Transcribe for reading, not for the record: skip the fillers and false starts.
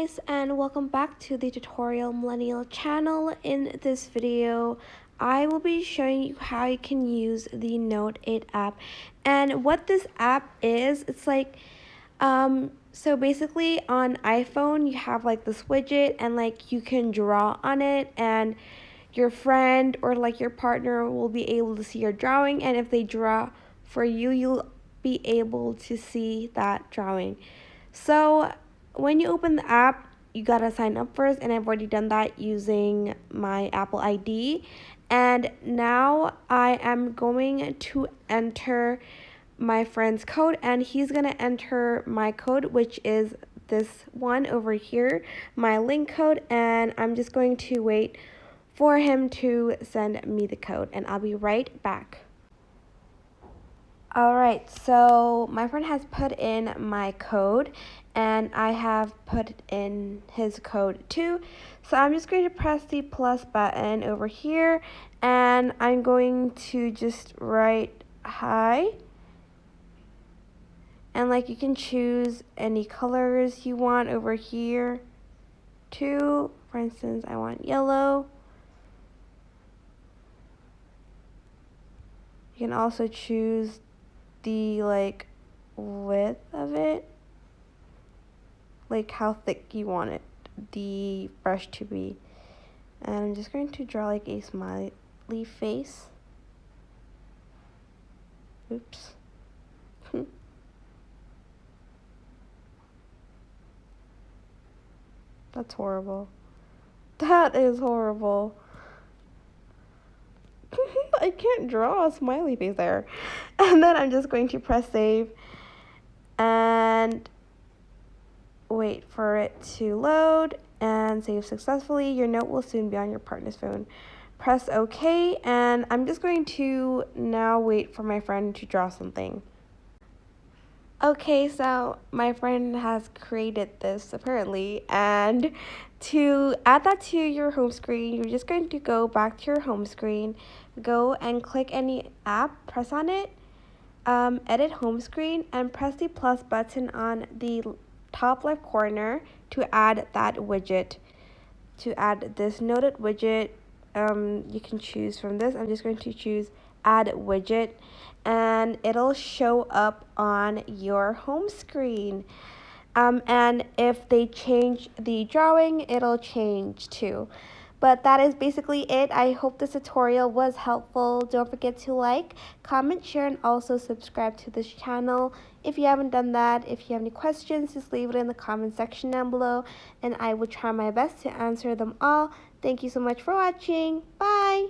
guys, and welcome back to the Tutorial Millennial channel. In this video, I will be showing you how you can use the NoteIt app. And what this app is, it's like, so basically on iPhone, you have like this widget and like you can draw on it, and your friend or like your partner will be able to see your drawing, and if they draw for you, you'll be able to see that drawing. So when you open the app, you gotta sign up first, and I've already done that using my Apple ID. And now I am going to enter my friend's code, and he's gonna enter my code, which is this one over here, my link code, and I'm just going to wait for him to send me the code, and I'll be right back. Alright, so my friend has put in my code, and I have put in his code too. So I'm just going to press the plus button over here, and I'm going to just write hi. And like you can choose any colors you want over here too. For instance, I want yellow. You can also choose the like width of it, like how thick you want it, the brush to be. And I'm just going to draw like a smiley face. Oops. That's horrible. That is horrible. I can't draw a smiley face there. And then I'm just going to press save and wait for it to load and save successfully. Your note will soon be on your partner's phone. Press OK, and I'm just going to now wait for my friend to draw something. Okay, so my friend has created this apparently, and to add that to your home screen, you're just going to go back to your home screen, go and click any app, press on it, edit home screen, and press the plus button on the top left corner to add that widget. To add this NoteIt widget, you can choose from this. I'm just going to choose add widget, and it'll show up on your home screen. And if they change the drawing, it'll change too. But that is basically it. I hope this tutorial was helpful. Don't forget to like, comment, share, and also subscribe to this channel if you haven't done that. If you have any questions, just leave it in the comment section down below, and I will try my best to answer them all. Thank you so much for watching. Bye!